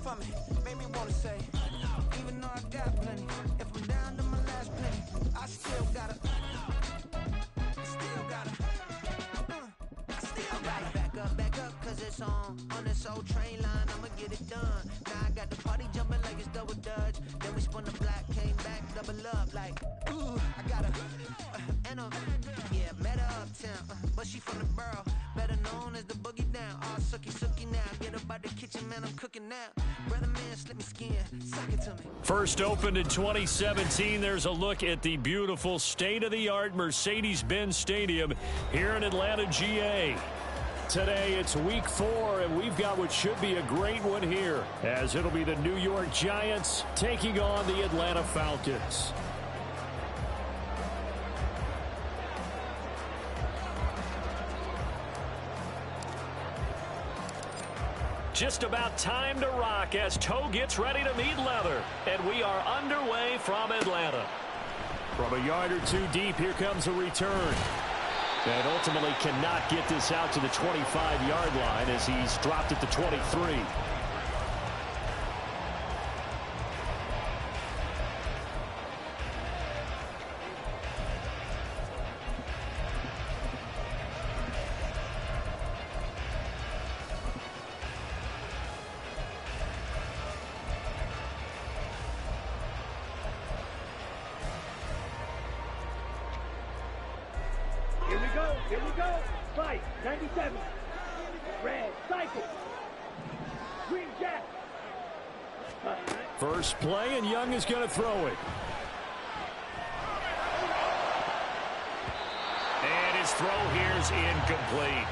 for me, made me wanna say, even though I got plenty, if I'm down to my last penny, I still gotta back up, cause it's on this old train line, I'ma get it done. Now I got the party jumping like it's double dutch. Then we spun the block, came back, double up, like, ooh, I got her, and yeah, met her uptown, but she from the borough, better known as the boogie down, all sookie now, get up out the kitchen, man, I'm cooking now, brother man, slip me skin, suck it to me. First opened in 2017, there's a look at the beautiful state-of-the-art Mercedes-Benz Stadium here in Atlanta, GA. Today, it's week 4, and we've got what should be a great one here, as it'll be the New York Giants taking on the Atlanta Falcons. Just about time to rock as toe gets ready to meet leather, and we are underway from Atlanta. From a yard or two deep, here comes a return. And ultimately cannot get this out to the 25-yard line as he's dropped it to 23. Here we go. Fight, 97. Red, cycle. Green jack. First play, and Young is going to throw it. And his throw here is incomplete.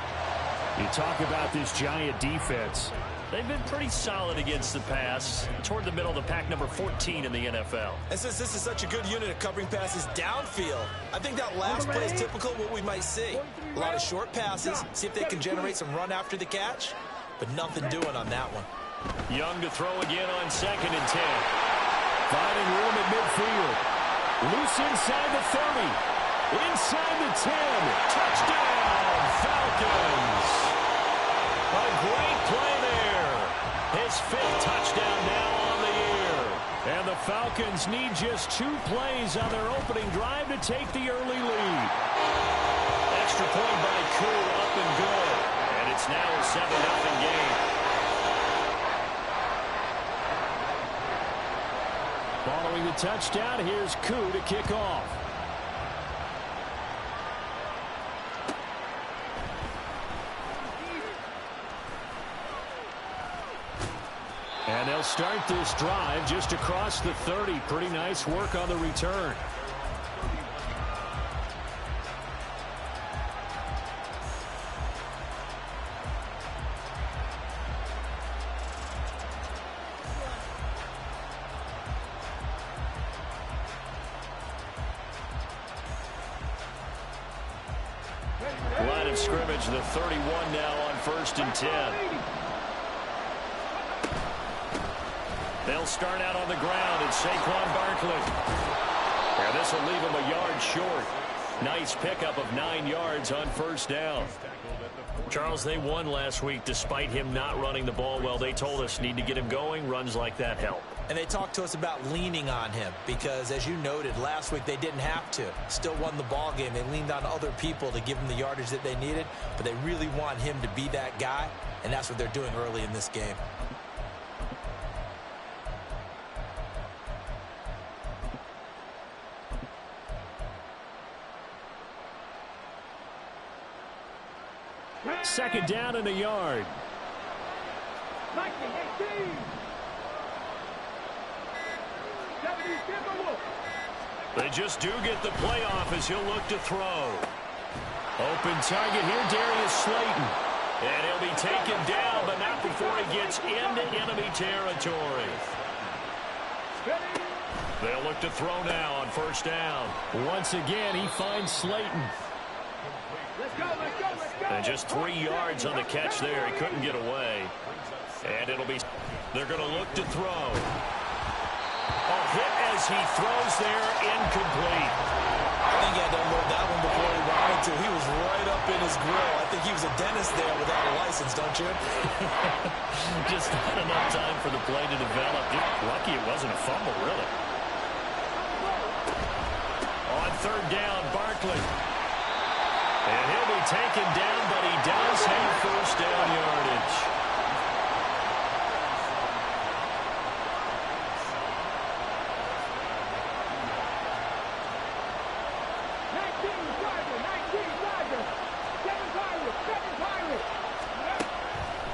You talk about this Giant defense. They've been pretty solid against the pass. Toward the middle of the pack, number 14 in the NFL. And since this is such a good unit of covering passes downfield, I think that last play is typical of what we might see. A lot of short passes, see if they can generate some run after the catch, but nothing doing on that one. Young to throw again on 2nd and 10. Finding room at midfield. Loose inside the 30. Inside the 10. Touchdown, Falcons. A great play there. His 5th touchdown now on the year. And the Falcons need just 2 plays on their opening drive to take the early lead. Extra point by Koo, up and good. And it's now a 7-0 game. Following the touchdown, here's Koo to kick off. And they'll start this drive just across the 30. Pretty nice work on the return. Line of scrimmage, the 31 now on 1st and 10. They'll start out on the ground, and Saquon Barkley. And this will leave him a yard short. Nice pickup of 9 yards on 1st down. Charles, they won last week despite him not running the ball well. They told us need to get him going. Runs like that help. And they talked to us about leaning on him because, as you noted, last week they didn't have to. Still won the ball game. They leaned on other people to give them the yardage that they needed, but they really want him to be that guy, and that's what they're doing early in this game. Second down and a yard. They just do get the playoff as he'll look to throw. Open target here, Darius Slayton. And he'll be taken down, but not before he gets into enemy territory. They'll look to throw now on 1st down. Once again, he finds Slayton. And just 3 yards on the catch there. He couldn't get away. And it'll be, they're going to look to throw. A hit as he throws there, incomplete. I think he had to unload that one before he wanted to. He was right up in his grill. I think he was a dentist there without a license, don't you? Just not enough time for the play to develop. Just lucky it wasn't a fumble, really. On third down, Barkley. And he'll be taken down, but he does have first down yardage.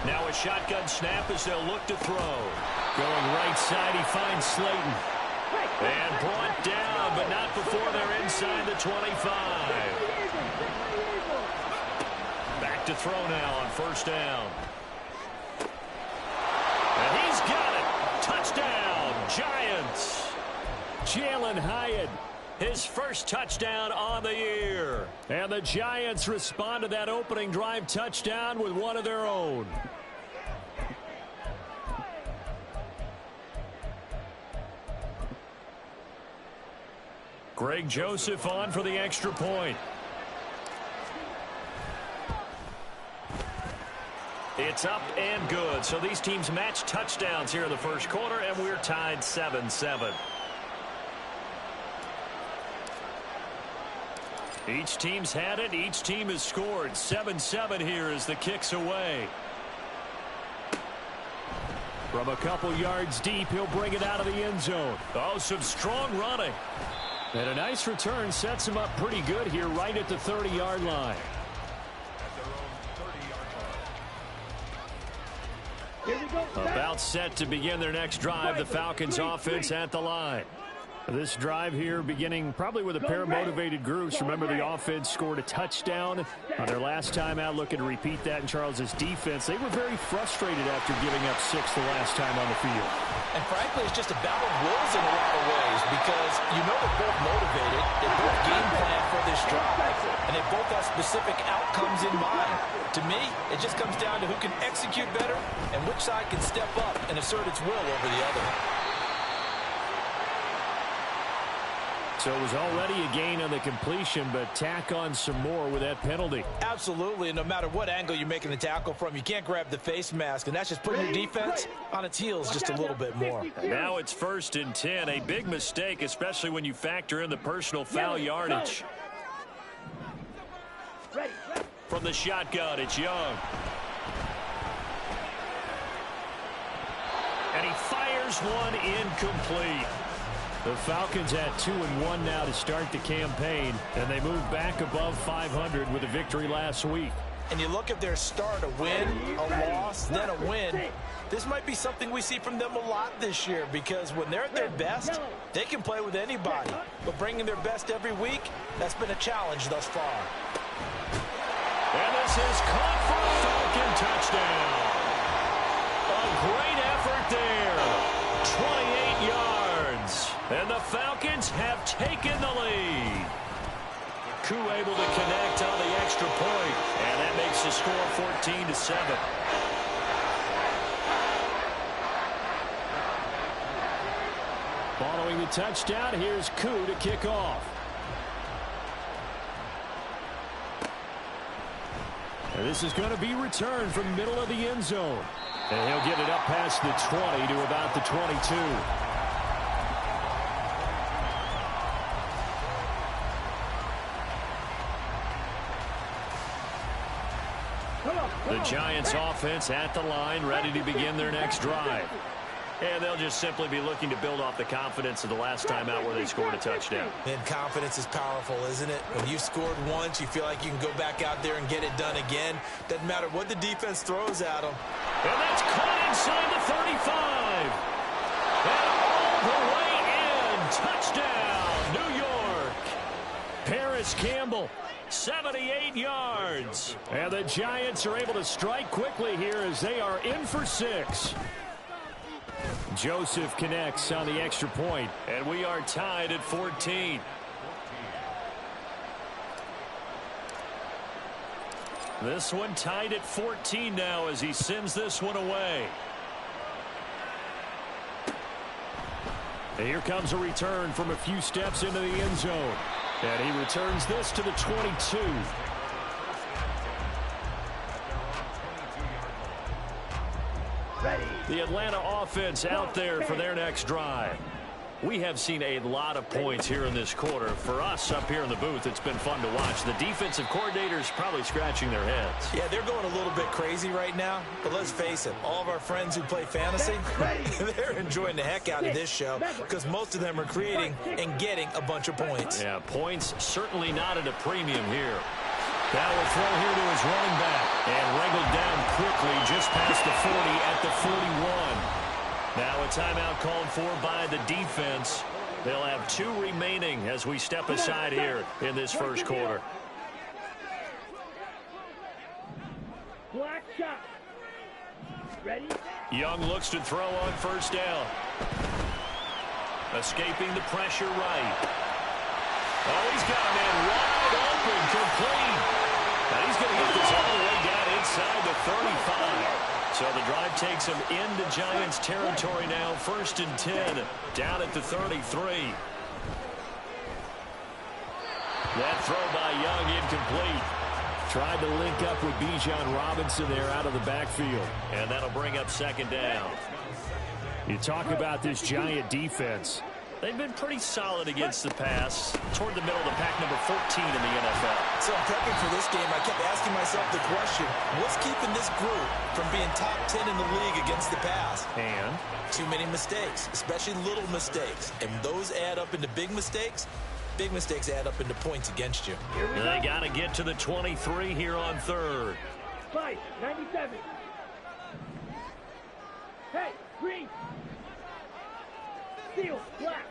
Now a shotgun snap as they'll look to throw. Going right side, he finds Slayton. And brought down, but not before they're inside the 25. Back to throw now on first down. And he's got it. Touchdown, Giants. Jalen Hyatt, his first touchdown on the year. And the Giants respond to that opening drive touchdown with one of their own. Greg Joseph on for the extra point. It's up and good. So these teams match touchdowns here in the first quarter, and we're tied 7-7. Each team's had it. Each team has scored. 7-7 here as the kick's away. From a couple yards deep, he'll bring it out of the end zone. Oh, some strong running. And a nice return sets him up pretty good here right at the 30-yard line. About set to begin their next drive. The Falcons offense at the line. This drive here beginning probably with a pair of motivated groups. Remember, the offense scored a touchdown on their last time out. Looking to repeat that in Charles's defense. They were very frustrated after giving up 6 the last time on the field. And frankly, it's just a battle of wills in a lot of ways because you know they're both motivated. They both game plan for this drive, and they both have specific outcomes in mind. To me, it just comes down to who can execute better and which side can step up and assert its will over the other. So it was already a gain on the completion, but tack on some more with that penalty. Absolutely, and no matter what angle you're making the tackle from, you can't grab the face mask, and that's just putting your defense on its heels just a little bit more. Now it's 1st and 10, a big mistake, especially when you factor in the personal foul yardage. From the shotgun, it's Young. And he fires one incomplete. The Falcons at 2-1 now to start the campaign, and they move back above 500 with a victory last week. And you look at their start, a win, a loss, then a win. This might be something we see from them a lot this year because when they're at their best, they can play with anybody. But bringing their best every week, that's been a challenge thus far. And this is caught for a Falcon touchdown. A great effort there. 28 yards. And the Falcons have taken the lead. Koo able to connect on the extra point. And that makes the score 14-7. Following the touchdown, here's Koo to kick off. And this is going to be returned from the middle of the end zone. And he'll get it up past the 20 to about the 22. The Giants offense at the line, ready to begin their next drive. And they'll just simply be looking to build off the confidence of the last time out where they scored a touchdown. And confidence is powerful, isn't it? When you've scored once, you feel like you can go back out there and get it done again. Doesn't matter what the defense throws at them. And that's caught inside the 35. And all the way in. Touchdown, New York. Paris Campbell, 78 yards. And the Giants are able to strike quickly here as they are in for 6. Joseph connects on the extra point, and we are tied at 14. This one tied at 14 now as he sends this one away. And here comes a return from a few steps into the end zone. And he returns this to the 22. The Atlanta offense out there for their next drive. We have seen a lot of points here in this quarter. For us up here in the booth, it's been fun to watch. The defensive coordinators probably scratching their heads. Yeah, they're going a little bit crazy right now. But let's face it, all of our friends who play fantasy, they're enjoying the heck out of this show because most of them are creating and getting a bunch of points. Yeah, points certainly not at a premium here. That will throw here to his running back. And wrangled down quickly just past the 40 at the 41. Now a timeout called for by the defense. They'll have 2 remaining as we step aside here in this first quarter. Black shot. Ready? Young looks to throw on first down. Escaping the pressure right. Oh, he's got a man wide open, complete. And he's going to get this all the way down inside the 35. So the drive takes him into Giants territory now. 1st and 10, down at the 33. That throw by Young incomplete. Tried to link up with Bijan Robinson there out of the backfield. And that'll bring up 2nd down. You talk about this Giant defense. They've been pretty solid against the pass toward the middle of the pack, number 14 in the NFL. So prepping for this game, I kept asking myself the question, what's keeping this group from being top 10 in the league against the pass? And too many mistakes, especially little mistakes. And those add up into big mistakes. Big mistakes add up into points against you. They got to get to the 23 here on 3rd. Fight, 97. Hey, green. Steel, black.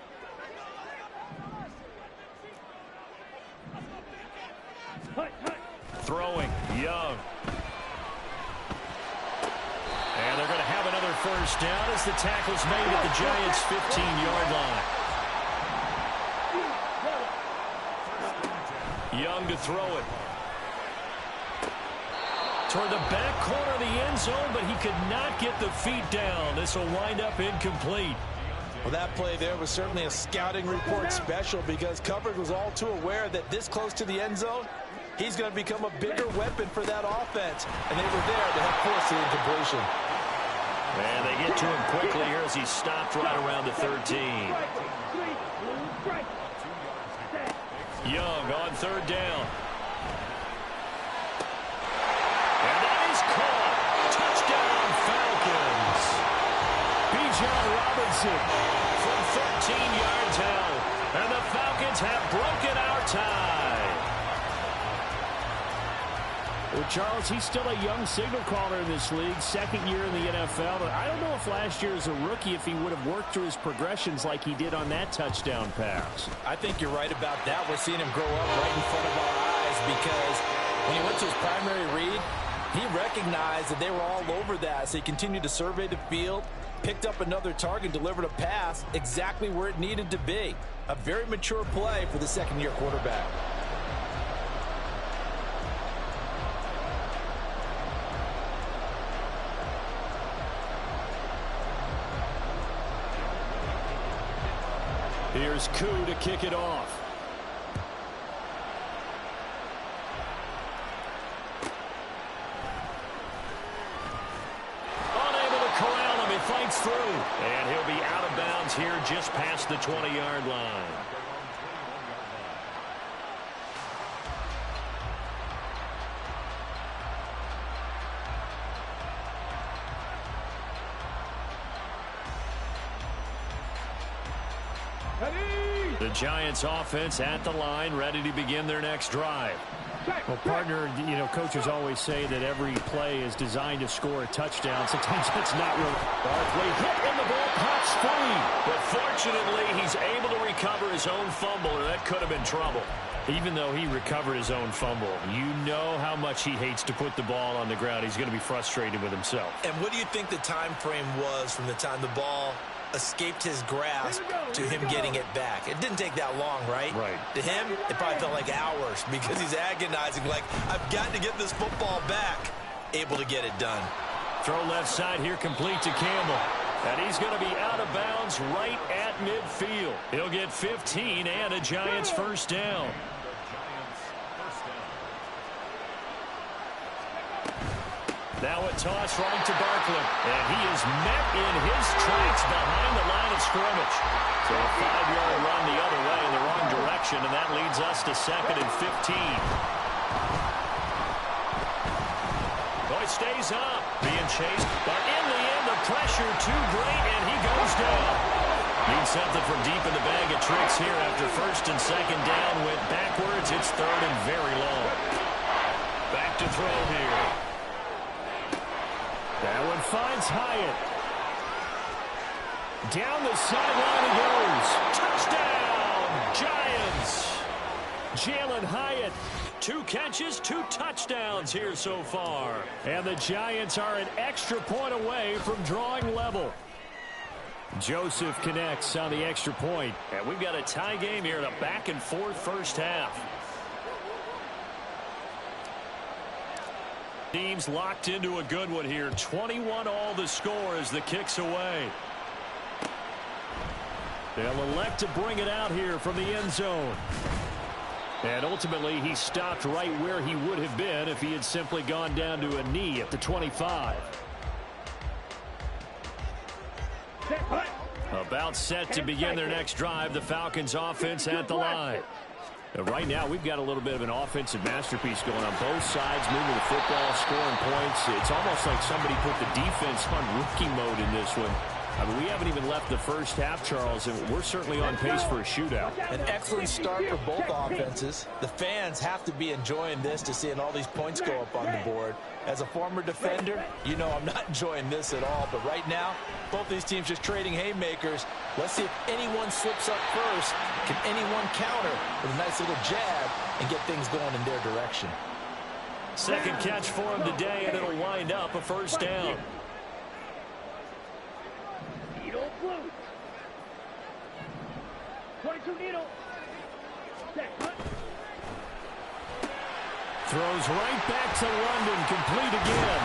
Hut, hut. Throwing, Young. And they're going to have another first down as the tackle's made at the Giants' 15-yard line. Young to throw it. Toward the back corner of the end zone, but he could not get the feet down. This will wind up incomplete. Well, that play there was certainly a scouting report special because coverage was all too aware that this close to the end zone, he's going to become a bigger weapon for that offense. And they were there to help force the incompletion. And they get to him quickly here as he stopped right around the 13. Young on 3rd down. And that is caught. Touchdown, Falcons. Bijan Robinson from 13 yards out. And the Falcons have broken our tie. Well, Charles, he's still a young signal caller in this league, 2nd year in the NFL. But I don't know if last year as a rookie, if he would have worked through his progressions like he did on that touchdown pass. I think you're right about that. We're seeing him grow up right in front of our eyes because when he went to his primary read, he recognized that they were all over that. So he continued to survey the field, picked up another target, delivered a pass exactly where it needed to be. A very mature play for the 2nd-year quarterback. Here's Koo to kick it off. Unable to corral him. He fights through. And he'll be out of bounds here just past the 20-yard line. The Giants offense at the line, ready to begin their next drive. Well, partner, you know, coaches always say that every play is designed to score a touchdown. Sometimes that's not really. Barkley hit and the ball pops free. But fortunately, he's able to recover his own fumble, or that could have been trouble. Even though he recovered his own fumble, you know how much he hates to put the ball on the ground. He's going to be frustrated with himself. And what do you think the time frame was from the time the ball escaped his grasp to him getting it back? It didn't take that long, right? Right. To him, it probably felt like hours because he's agonizing, like, I've got to get this football back. Able to get it done. Throw left side here, complete to Campbell. And he's going to be out of bounds right at midfield. He'll get 15 and a Giants first down. Now a toss right to Barkley. And he is met in his tracks behind the line of scrimmage. So a 5-yard run the other way in the wrong direction, and that leads us to 2nd and 15. Boy stays up, being chased, but in the end, the pressure too great, and he goes down. Needs something from deep in the bag of tricks here after 1st and 2nd down. Went backwards. It's 3rd and very long. Back to throw here. That one finds Hyatt. Down the sideline he goes. Touchdown, Giants. Jalen Hyatt. 2 catches, 2 touchdowns here so far. And the Giants are an extra point away from drawing level. Joseph connects on the extra point. And we've got a tie game here in a back-and-forth first half. Teams locked into a good one here. 21 all the score as the kick's away. They'll elect to bring it out here from the end zone. And ultimately, he stopped right where he would have been if he had simply gone down to a knee at the 25. About set to begin their next drive. The Falcons offense at the line. Right now, we've got a little bit of an offensive masterpiece going on both sides, moving the football, scoring points. It's almost like somebody put the defense on rookie mode in this one. I mean, we haven't even left the first half, Charles, and we're certainly on pace for a shootout. An excellent start for both offenses. The fans have to be enjoying this to seeing all these points go up on the board. As a former defender, you know I'm not enjoying this at all. But right now, both these teams just trading haymakers. Let's see if anyone slips up first. Can anyone counter with a nice little jab and get things going in their direction? Second catch for him today, and it'll wind up a first down. Needle blue. 22 needle. Set, cut. Throws right back to London, complete again.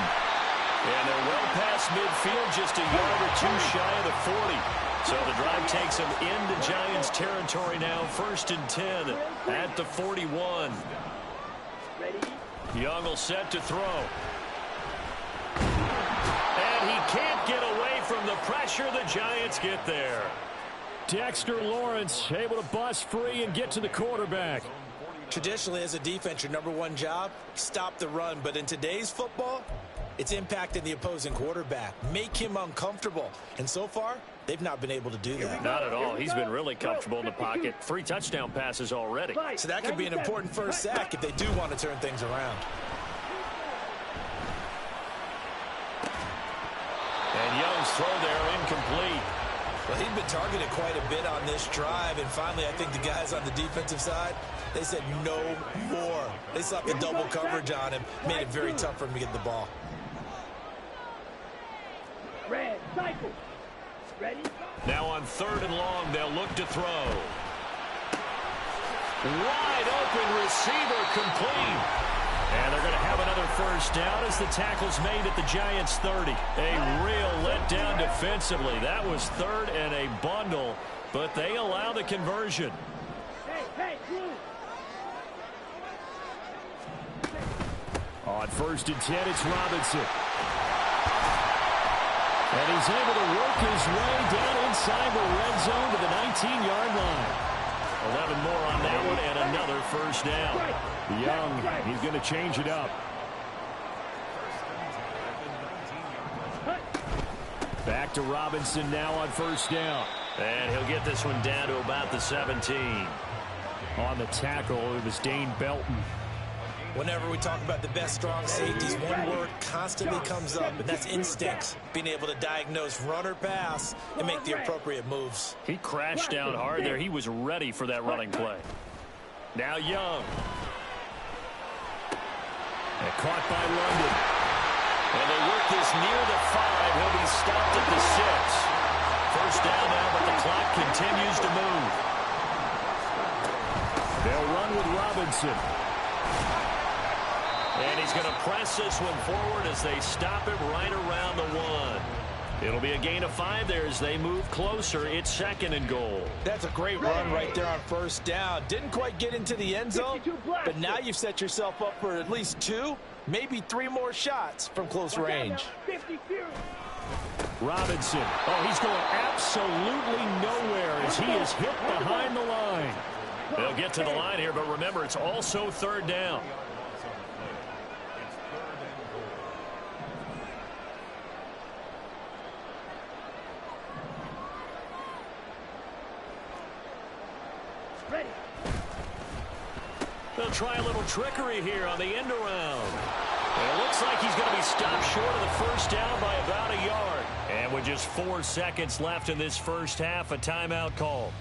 And they're well past midfield, just a yard or 2 shy of the 40. So the drive takes them into Giants territory now, 1st and 10 at the 41. Ready? Young will set to throw. And he can't get away from the pressure. The Giants get there. Dexter Lawrence able to bust free and get to the quarterback. Traditionally, as a defense, your number one job, stop the run. But in today's football, it's impacting the opposing quarterback. Make him uncomfortable. And so far, they've not been able to do that. Not at all. He's been really comfortable in the pocket. 3 touchdown passes already. So that could be an important first sack if they do want to turn things around. And Young's throw there incomplete. Well, he'd been targeted quite a bit on this drive, and finally I think the guys on the defensive side, they said no more. They slapped the double coverage on him, made it very tough for him to get the ball. Red, cycle. Ready? Now on 3rd and long, they'll look to throw. Wide open receiver, complete. And they're going to have another first down as the tackle's made at the Giants' 30. A real letdown defensively. That was 3rd and a bundle, but they allow the conversion. Hey, blue. On 1st and 10, it's Robinson. And he's able to work his way down inside the red zone to the 19-yard line. 11 more on that one and another first down. Young, he's going to change it up. Back to Robinson now on 1st down. And he'll get this one down to about the 17. On the tackle, it was Dane Belton. Whenever we talk about the best strong safeties, one word constantly comes up, and that's instincts. Being able to diagnose run or pass and make the appropriate moves. He crashed down hard there. He was ready for that running play. Now Young. And caught by London. And they work this near the 5. He'll be stopped at the 6. First down now, but the clock continues to move. They'll run with Robinson. And he's going to press this one forward as they stop him right around the 1. It'll be a gain of 5 there as they move closer. It's 2nd and goal. That's a great run right there on first down. Didn't quite get into the end zone, but now you've set yourself up for at least 2, maybe 3 more shots from close range. Robinson. Oh, he's going absolutely nowhere as he is hit behind the line. They'll get to the line here, but remember, it's also 3rd down. Ready. They'll try a little trickery here on the end around. And it looks like he's going to be stopped short of the first down by about a yard. And with just 4 seconds left in this first half, a timeout call.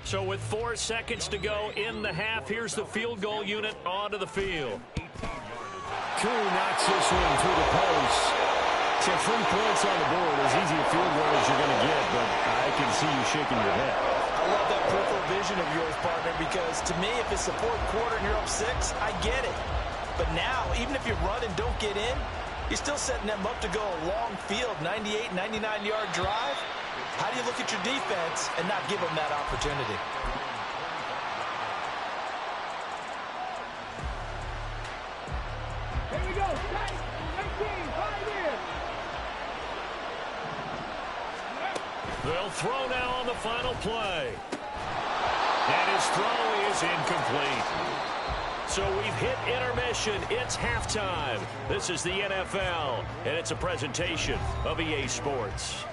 So with 4 seconds to go in the half, here's the field goal unit onto the field. Koo knocks this one through the post. So 3 points on the board, as easy a field goal as you're going to get, but I can see you shaking your head. I love that peripheral vision of yours, partner, because to me, if it's the 4th quarter and you're up 6, I get it. But now, even if you run and don't get in, you're still setting them up to go a long field, 98, 99-yard drive. How do you look at your defense and not give them that opportunity? Here we go. 19, 5 here. They'll throw now on the final play. And his throw is incomplete. So we've hit intermission. It's halftime. This is the NFL, and it's a presentation of EA Sports.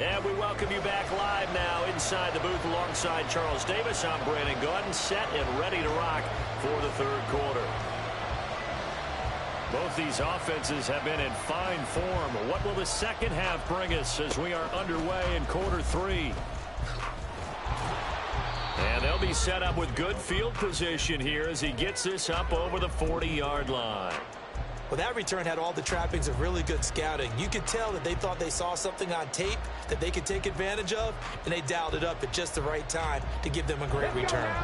And we welcome you back live now inside the booth alongside Charles Davis. I'm Brandon Gaudin, set and ready to rock for the 3rd quarter. Both these offenses have been in fine form. What will the second half bring us as we are underway in quarter 3? And they'll be set up with good field position here as he gets this up over the 40-yard line. Well, that return had all the trappings of really good scouting. You could tell that they thought they saw something on tape that they could take advantage of, and they dialed it up at just the right time to give them a great return.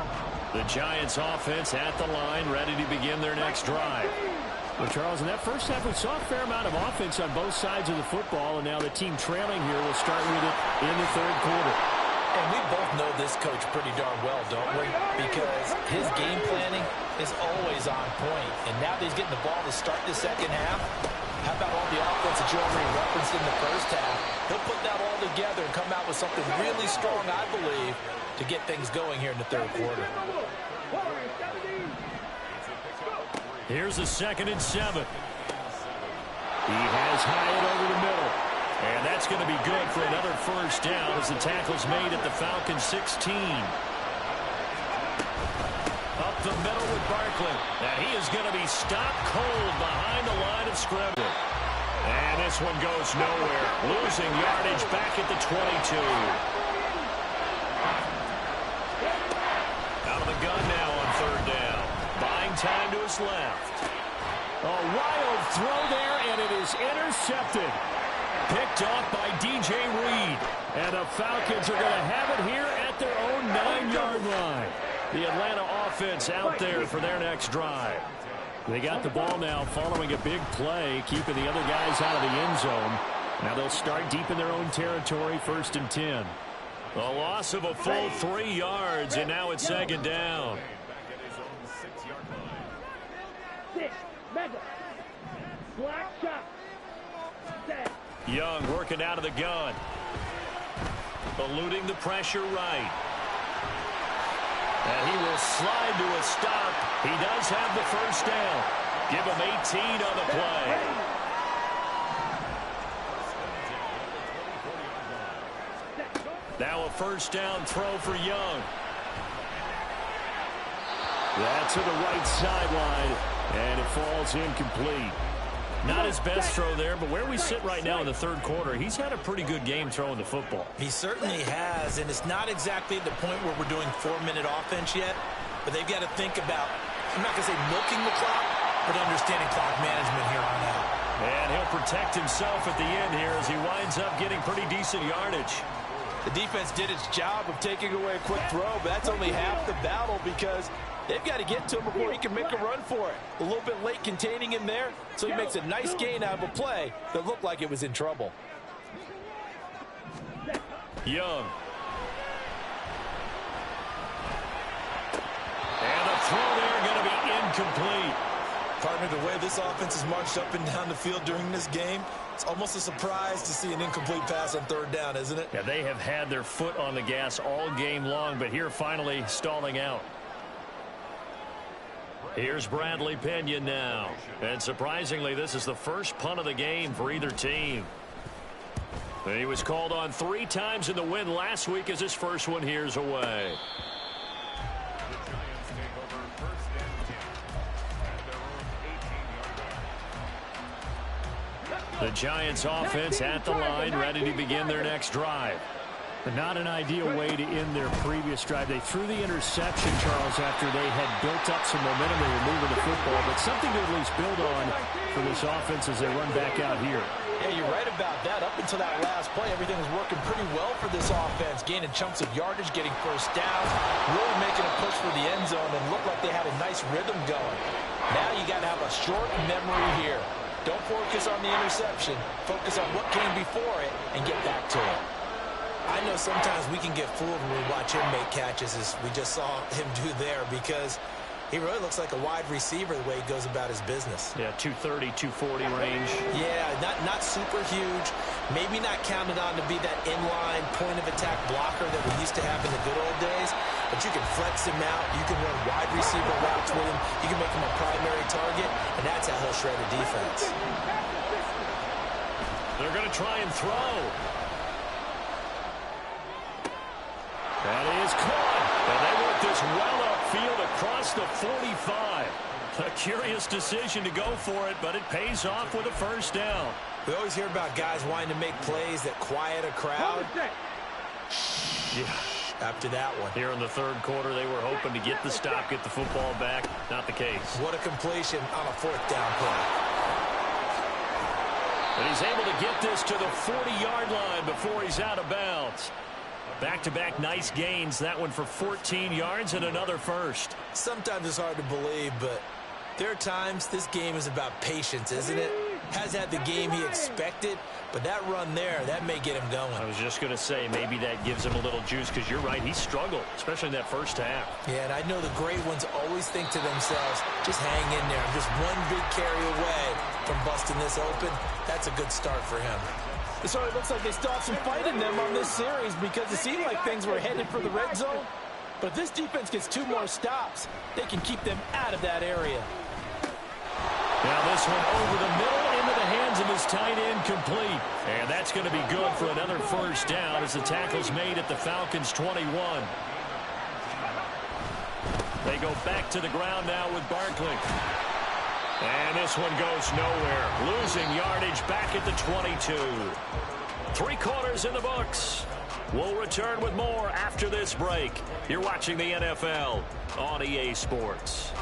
The Giants offense at the line, ready to begin their next drive. Well, Charles, in that first half, we saw a fair amount of offense on both sides of the football, and now the team trailing here will start with it in the 3rd quarter. And we both know this coach pretty darn well, don't we? Because his game planning is always on point. And now that he's getting the ball to start the second half, how about all the offense that you already referenced in the first half? He'll put that all together and come out with something really strong, I believe, to get things going here in the 3rd quarter. Here's a 2nd and 7. He has Hyatt over the middle. And that's going to be good for another first down as the tackle's made at the Falcons 16. Up the middle with Barkley. And he is going to be stopped cold behind the line of scrimmage. And this one goes nowhere. Losing yardage back at the 22. Out of the gun now on 3rd down. Buying time to his left. A wild throw there, and it is intercepted. Picked off by DJ Reed. And the Falcons are going to have it here at their own 9-yard line. The Atlanta offense out there for their next drive. They got the ball now following a big play, keeping the other guys out of the end zone. Now they'll start deep in their own territory, 1st and 10. A loss of a full 3 yards, and now it's 2nd down. 6, mega. Black shot. Set. Young working out of the gun. Eluding the pressure right. And he will slide to a stop. He does have the first down. Give him 18 on the play. Now a first down throw for Young. That's to the right sideline, and it falls incomplete. Not his best throw there, but where we sit right now in the 3rd quarter, he's had a pretty good game throwing the football. He certainly has, and it's not exactly at the point where we're doing 4-minute offense yet, but they've got to think about, I'm not going to say milking the clock, but understanding clock management here on out. And he'll protect himself at the end here as he winds up getting pretty decent yardage. The defense did its job of taking away a quick throw, but that's only half the battle because they've got to get to him before he can make a run for it. A little bit late containing him there, so he makes a nice gain out of a play that looked like it was in trouble. Young. And the throw there going to be incomplete. Partner, the way this offense has marched up and down the field during this game, it's almost a surprise to see an incomplete pass on third down, isn't it? Yeah, they have had their foot on the gas all game long, but here finally stalling out. Here's Bradley Pinion now. And surprisingly, this is the first punt of the game for either team. He was called on 3 times in the win last week as his first one here's away. The Giants offense at the line, ready to begin their next drive. But not an ideal way to end their previous drive. They threw the interception, Charles, after they had built up some momentum. They were moving the football, but something to at least build on for this offense as they run back out here. Yeah, you're right about that. Up until that last play, everything was working pretty well for this offense. Gaining chunks of yardage, getting first downs, really making a push for the end zone, and looked like they had a nice rhythm going. Now you got to have a short memory here. Don't focus on the interception. Focus on what came before it and get back to it. I know sometimes we can get fooled when we watch him make catches, as we just saw him do there, because he really looks like a wide receiver the way he goes about his business. Yeah, 230, 240 range. Yeah, not super huge. Maybe not counted on to be that inline point-of-attack blocker that we used to have in the good old days, but you can flex him out. You can run wide receiver routes with him. You can make him a primary target, and that's how he'll shred a defense. They're going to try and throw. That is caught. And they want this well upfield across the 45. A curious decision to go for it, but it pays off with a first down. We always hear about guys wanting to make plays that quiet a crowd. Yeah. After that one. Here in the third quarter, they were hoping to get the stop, get the football back. Not the case. What a completion on a fourth down play. But he's able to get this to the 40-yard line before he's out of bounds. Back-to-back nice gains. That one for 14 yards and another first. Sometimes it's hard to believe, but there are times this game is about patience, isn't it? Has had the game he expected, but that run there, that may get him going. I was just going to say, maybe that gives him a little juice, because you're right, he struggled, especially in that first half. Yeah, and I know the great ones always think to themselves, just hang in there. I'm just one big carry away from busting this open. That's a good start for him. So it looks like they still have some fight in them on this series because it seemed like things were headed for the red zone. But if this defense gets 2 more stops, they can keep them out of that area. Now this one over the middle into the hands of his tight end, complete. And that's going to be good for another first down as the tackle's made at the Falcons' 21. They go back to the ground now with Barkley. And this one goes nowhere. Losing yardage back at the 22. 3 quarters in the books. We'll return with more after this break. You're watching the NFL on EA Sports.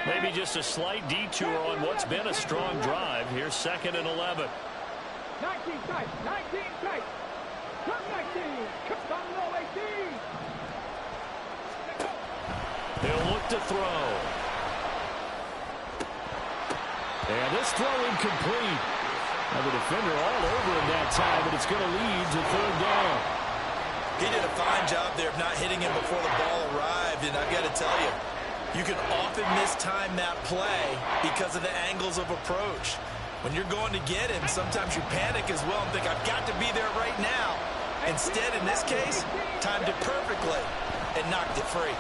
Maybe just a slight detour on what's been a strong drive. Here's 2nd and 11. 19 tight, 19 tight. Turn 19, cuts on low 18. He'll look to throw. And this throw incomplete. Now the defender all over him that time, but it's going to lead to 3rd down. He did a fine job there of not hitting him before the ball arrived, and I've got to tell you, you can often mistime that play because of the angles of approach. When you're going to get him, sometimes you panic as well and think, I've got to be there right now. Instead, in this case, timed it perfectly and knocked it free.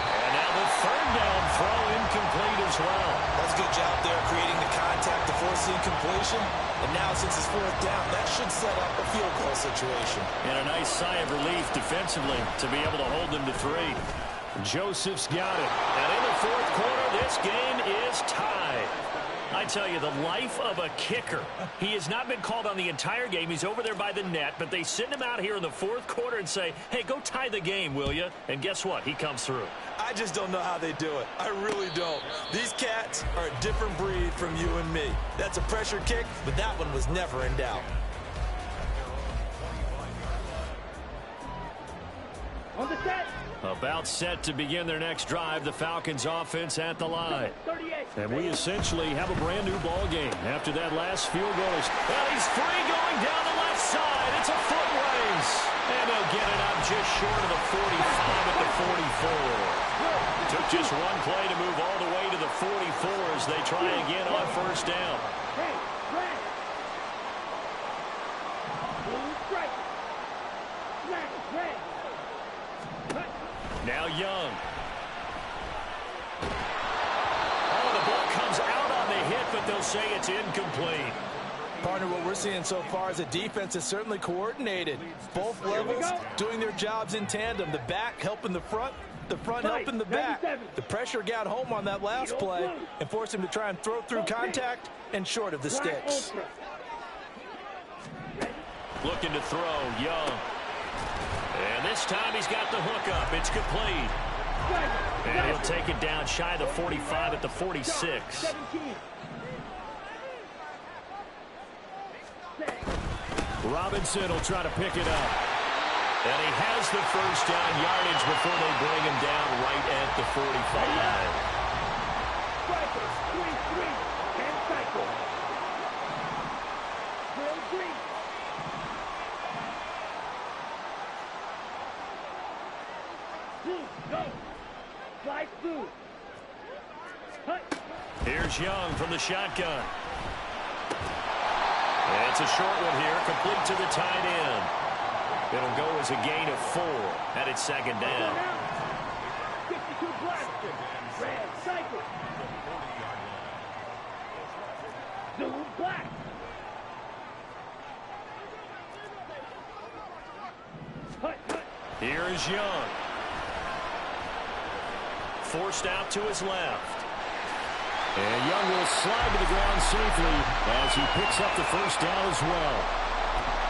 And now the 3rd down throw incomplete as well. That's a good job there creating the contact to force forcing completion. And now, since it's fourth down, that should set up a field goal situation. And a nice sigh of relief defensively to be able to hold them to 3. Joseph's got it. And in the fourth quarter, this game is tied. I tell you, the life of a kicker. He has not been called on the entire game. He's over there by the net, but they send him out here in the fourth quarter and say, hey, go tie the game, will you? And guess what? He comes through. I just don't know how they do it. I really don't. These cats are a different breed from you and me. That's a pressure kick, but that one was never in doubt. On the set. About set to begin their next drive, the Falcons offense at the line. 38. And we essentially have a brand new ball game after that last field goal. Well, he's free going down the left side. It's a foot race. And he'll get it up just short of the 45 at the 44. Took just one play to move all the way to the 44 as they try again on first down. Hey, red. Blue strike. Red. Now Young. Oh, the ball comes out on the hit, but they'll say it's incomplete. Partner, what we're seeing so far is a defense is certainly coordinated. Both levels doing their jobs in tandem. The back helping the front helping the back. The pressure got home on that last play and forced him to try and throw through contact and short of the sticks. Looking to throw, Young. And this time he's got the hook up. It's complete. And he'll take it down shy of the 45 at the 46. Robinson will try to pick it up. And he has the first down yardage before they bring him down right at the 45. Here's Young from the shotgun. And it's a short one here, complete to the tight end. It'll go as a gain of 4 at its second down. 52 blaster. Red cycle. Zoom black. Here is Young. Forced out to his left. And Young will slide to the ground safely as he picks up the first down as well.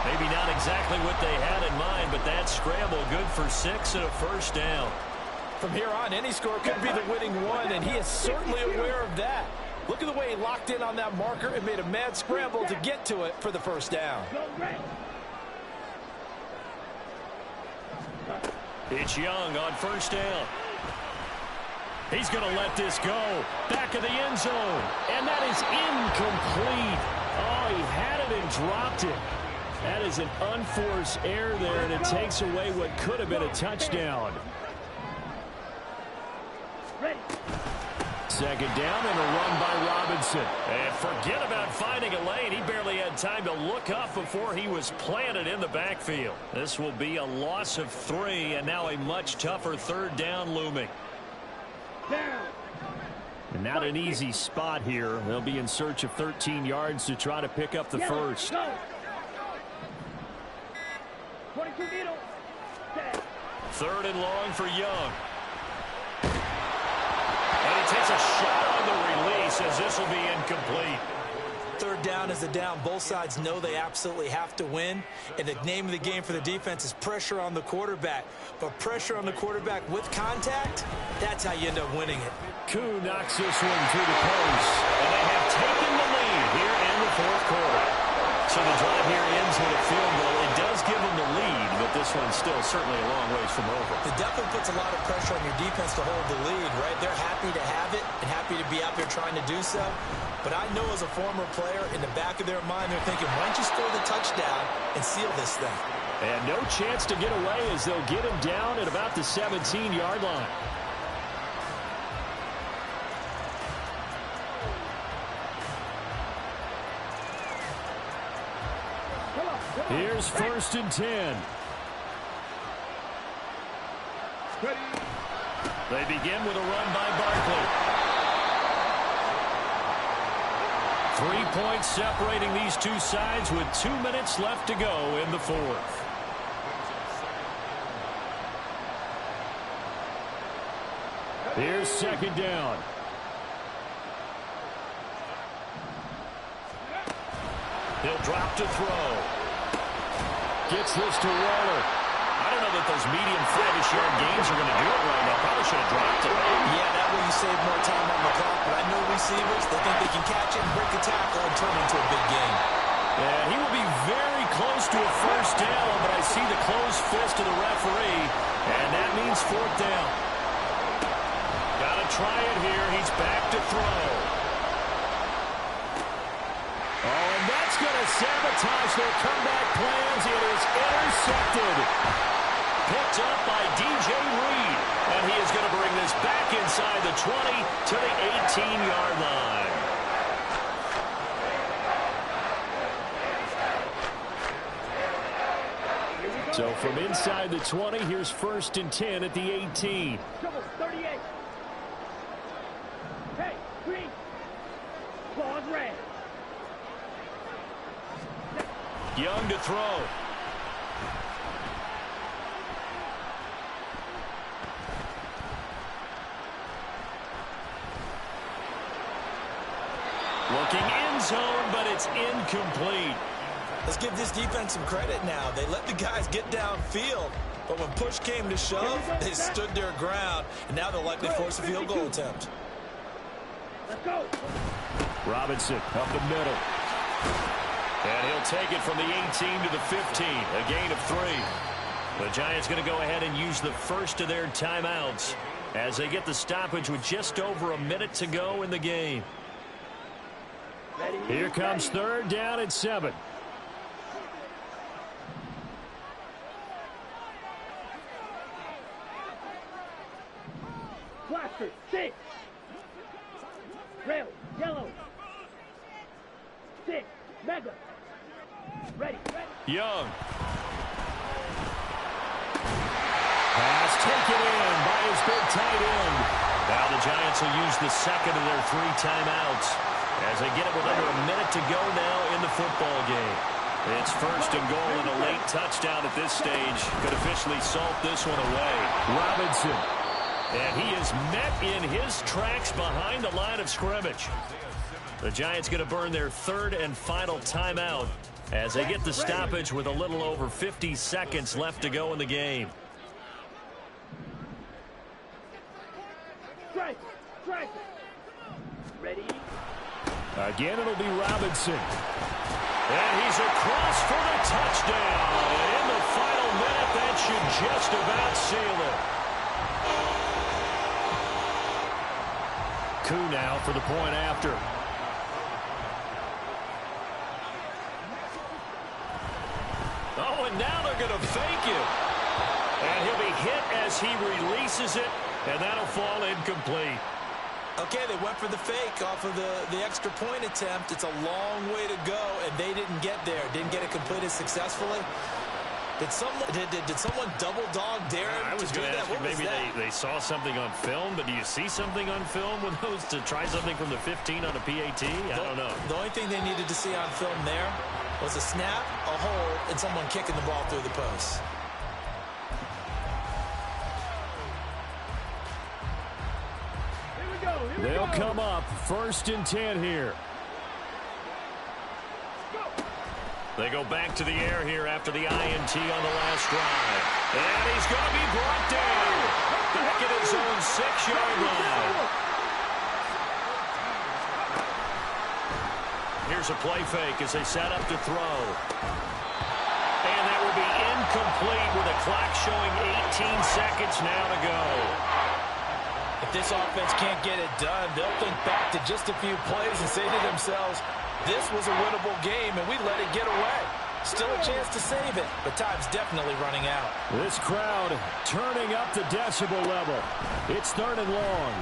Maybe not exactly what they had in mind, but that scramble good for 6 and a first down. From here on, any score could be the winning one, and he is certainly aware of that. Look at the way he locked in on that marker and made a mad scramble to get to it for the first down. It's Young on first down. He's going to let this go. Back of the end zone. And that is incomplete. Oh, he had it and dropped it. That is an unforced error there, and it takes away what could have been a touchdown. Second down and a run by Robinson. And forget about finding a lane. He barely had time to look up before he was planted in the backfield. This will be a loss of 3, and now a much tougher third down looming. And not an easy spot here. They'll be in search of 13 yards to try to pick up the first. 22 needle. Third and long for Young. And he takes a shot on the release as this will be incomplete. Third down is a down. Both sides know they absolutely have to win. And the name of the game for the defense is pressure on the quarterback. But pressure on the quarterback with contact, that's how you end up winning it. Koo knocks this one through the post. And they have taken the lead here in the fourth quarter. So the drive here ends with a field goal. It does give them the lead, but this one's still certainly a long ways from over. It definitely puts a lot of pressure on your defense to hold the lead, right? They're happy to have it and happy to be out there trying to do so. But I know as a former player, in the back of their mind, they're thinking, why don't you score the touchdown and seal this thing? And no chance to get away as they'll get him down at about the 17-yard line. Here's first and 10. They begin with a run by Barkley. 3 points separating these two sides with 2 minutes left to go in the fourth. Here's second down. He'll drop to throw. Gets this to Waller. I don't know that those medium 5-yard gains are going to do it right now. Probably should have dropped it. Yeah, that way you save more time on the clock. But I know receivers, they think they can catch it and break a tackle and turn it into a big game. And he will be very close to a first down, but I see the closed fist of the referee, and that means fourth down. Got to try it here. He's back to throw. Oh, and that's going to sabotage their comeback plans. It is intercepted. Picked up by DJ Reed. And he is going to bring this back inside the 20 to the 18-yard line. So from inside the 20, here's 1st and 10 at the 18. Double 38. Hey, green. Claws red. Young to throw. Looking end zone, but it's incomplete. Let's give this defense some credit now. They let the guys get downfield, but when push came to shove, they stood their ground, and now they'll likely force a field goal attempt. Let's go. Robinson up the middle. And he'll take it from the 18 to the 15, a gain of 3. The Giants going to go ahead and use the first of their timeouts as they get the stoppage with just over a minute to go in the game. Here comes 3rd down and 7. Blaster, 6. Rail, yellow. 6, mega. Ready. Young. Pass taken in by his big tight end. Now the Giants will use the second of their 3 timeouts as they get it with under a minute to go now in the football game. It's 1st and goal and a late touchdown at this stage could officially salt this one away. Robinson. And he is met in his tracks behind the line of scrimmage. The Giants going to burn their 3rd and final timeout as they get the stoppage with a little over 50 seconds left to go in the game. Strike. Ready. Again, it'll be Robinson. And he's across for the touchdown. And in the final minute, that should just about seal it. Koo now for the point after. Oh, and now they're going to fake it. And he'll be hit as he releases it, and that'll fall incomplete. Okay, they went for the fake off of the extra point attempt. It's a long way to go, and they didn't get there. Didn't get it completed successfully. Did someone double dog Darren? I was going to ask you, maybe they saw something on film, but do you see something on film with those to try something from the 15 on a PAT? I don't know. The only thing they needed to see on film there was a snap, a hold, and someone kicking the ball through the post. They'll come up 1st and 10 here. They go back to the air here after the INT on the last drive. And he's going to be brought down. Back at his own 6-yard line. Here's a play fake as they set up to throw. And that will be incomplete with the clock showing 18 seconds now to go. If this offense can't get it done, they'll think back to just a few plays and say to themselves, this was a winnable game, and we let it get away. Still a chance to save it, but time's definitely running out. This crowd turning up the decibel level. It's 3rd and long.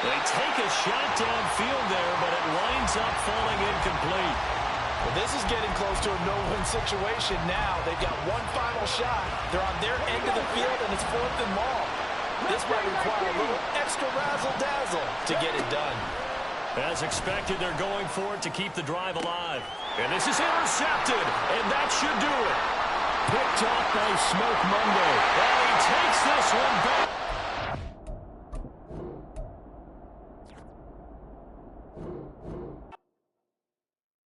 They take a shot downfield there, but it winds up falling incomplete. Well, this is getting close to a no-win situation now. They've got one final shot. They're on their end of the field, and it's 4th and long. This might require a little extra razzle-dazzle to get it done. As expected, they're going for it to keep the drive alive. And this is intercepted, and that should do it. Picked off by Smoke Monday. And he takes this one back.